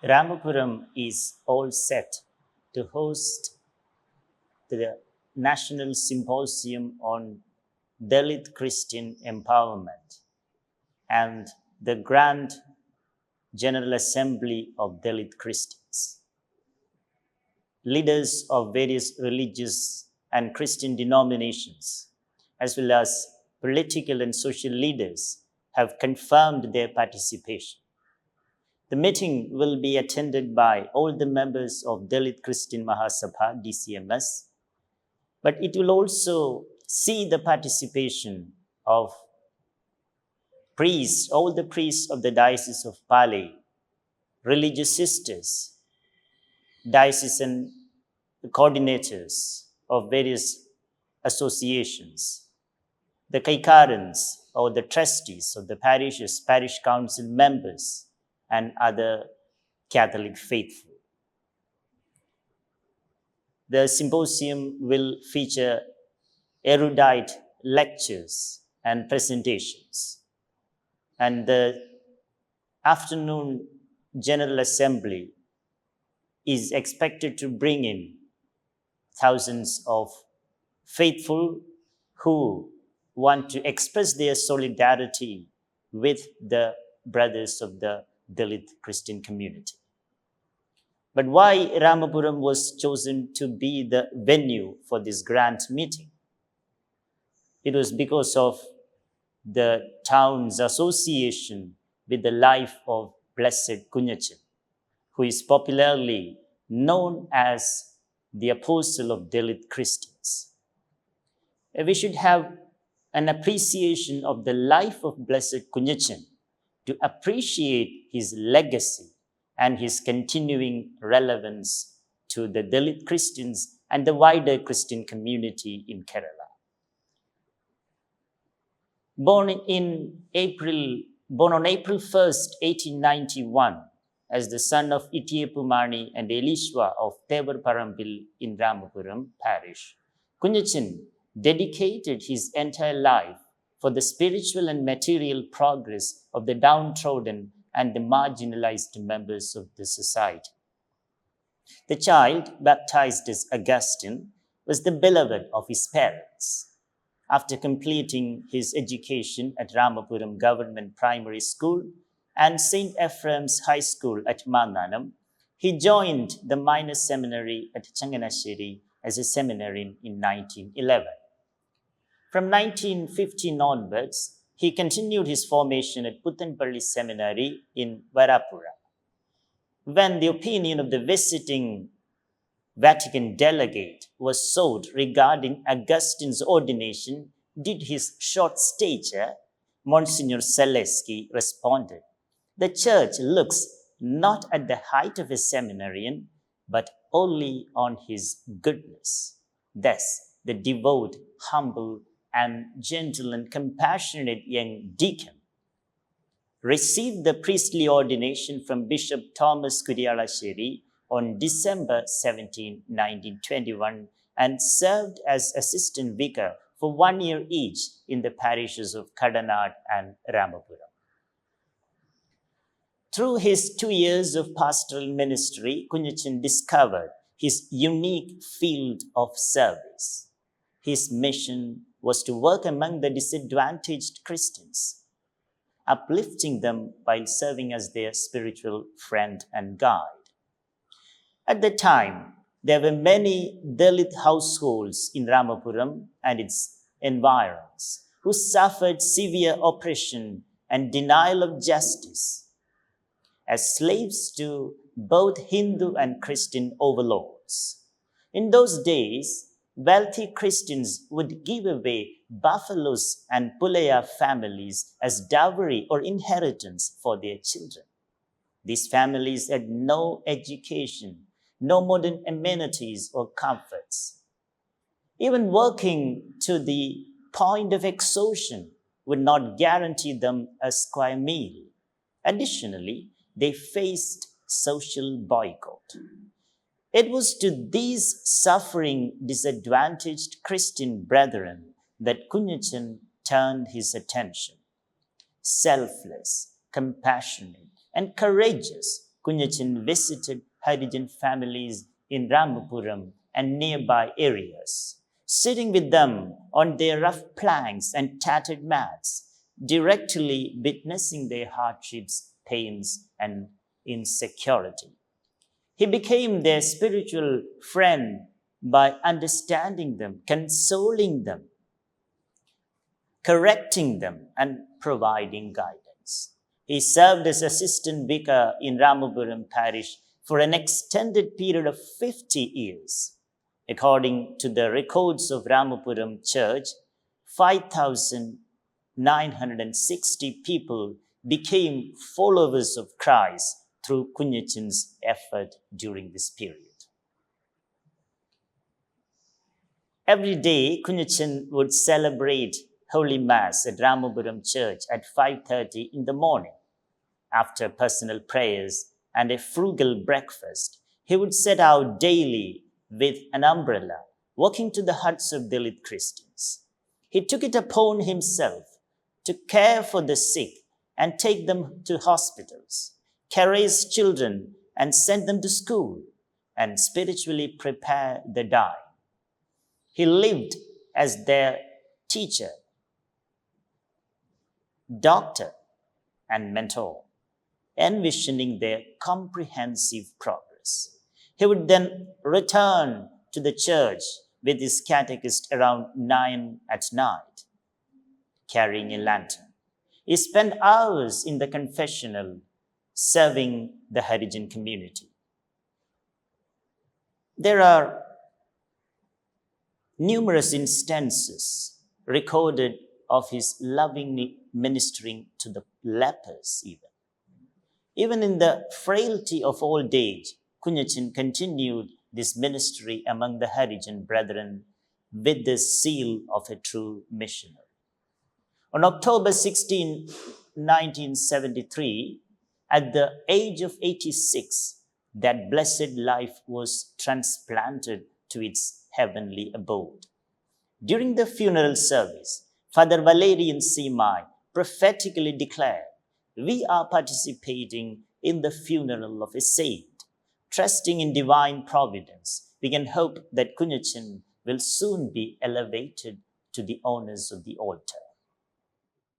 Ramapuram is all set to host the National Symposium on Dalit Christian Empowerment and the Grand General Assembly of Dalit Christians. Leaders of various religious and Christian denominations, as well as political and social leaders, have confirmed their participation. The meeting will be attended by all the members of Dalit Christian Mahasabha, DCMS, but it will also see the participation of priests, all the priests of the Diocese of Pali, religious sisters, diocesan coordinators of various associations, the kaikarans or the trustees of the parishes, parish council members, and other Catholic faithful. The symposium will feature erudite lectures and presentations. And the afternoon General Assembly is expected to bring in thousands of faithful who want to express their solidarity with the brothers of the Dalit Christian community. But why Ramapuram was chosen to be the venue for this grand meeting? It was because of the town's association with the life of Blessed Kunjachan, who is popularly known as the apostle of Dalit Christians. We should have an appreciation of the life of Blessed Kunjachan to appreciate his legacy and his continuing relevance to the Dalit Christians and the wider Christian community in Kerala. Born on April 1st, 1891, as the son of Ittiyapumani and Elishwa of Thevarparambil in Ramapuram parish, Kunjachan dedicated his entire life for the spiritual and material progress of the downtrodden and the marginalized members of the society. The child, baptized as Augustine, was the beloved of his parents. After completing his education at Ramapuram Government Primary School and St. Ephraim's High School at Mandanam, he joined the minor seminary at Changanasheri as a seminarian in 1911. From 1915 onwards, he continued his formation at Puthanpalli Seminary in Varapura. When the opinion of the visiting Vatican delegate was sought regarding Augustine's ordination due to his short stature, Monsignor Zaleski responded, "The church looks not at the height of a seminarian, but only on his goodness." Thus, the devout, humble, and gentle and compassionate young deacon received the priestly ordination from Bishop Thomas Kurialasheri on December 17, 1921, and served as assistant vicar for 1 year each in the parishes of Kadanad and Ramapuram. Through his 2 years of pastoral ministry, Kunjachan discovered his unique field of service. His mission was to work among the disadvantaged Christians, uplifting them while serving as their spiritual friend and guide. At the time, there were many Dalit households in Ramapuram and its environs who suffered severe oppression and denial of justice as slaves to both Hindu and Christian overlords. In those days, wealthy Christians would give away buffaloes and pulaya families as dowry or inheritance for their children. These families had no education, no modern amenities or comforts. Even working to the point of exhaustion would not guarantee them a square meal. Additionally, they faced social boycott. It was to these suffering, disadvantaged Christian brethren that Kunjachan turned his attention. Selfless, compassionate, and courageous, Kunjachan visited Harijan families in Ramapuram and nearby areas, sitting with them on their rough planks and tattered mats, directly witnessing their hardships, pains, and insecurity. He became their spiritual friend by understanding them, consoling them, correcting them, and providing guidance. He served as assistant vicar in Ramapuram parish for an extended period of 50 years. According to the records of Ramapuram Church, 5,960 people became followers of Christ through Kunjachan's effort during this period. Every day, Kunjachan would celebrate Holy Mass at Ramapuram Church at 5:30 in the morning. After personal prayers and a frugal breakfast, he would set out daily with an umbrella, walking to the huts of Dalit Christians. He took it upon himself to care for the sick and take them to hospitals, caress children and send them to school, and spiritually prepare the dying. He lived as their teacher, doctor, and mentor, envisioning their comprehensive progress. He would then return to the church with his catechist around 9 at night, carrying a lantern. He spent hours in the confessional, serving the Harijan community. There are numerous instances recorded of his lovingly ministering to the lepers even. Even in the frailty of old age, Kunjachan continued this ministry among the Harijan brethren with the zeal of a true missionary. On October 16, 1973, at the age of 86, that blessed life was transplanted to its heavenly abode. During the funeral service, Father Valerian Simai prophetically declared, "We are participating in the funeral of a saint. Trusting in divine providence, we can hope that Kunjachan will soon be elevated to the honors of the altar."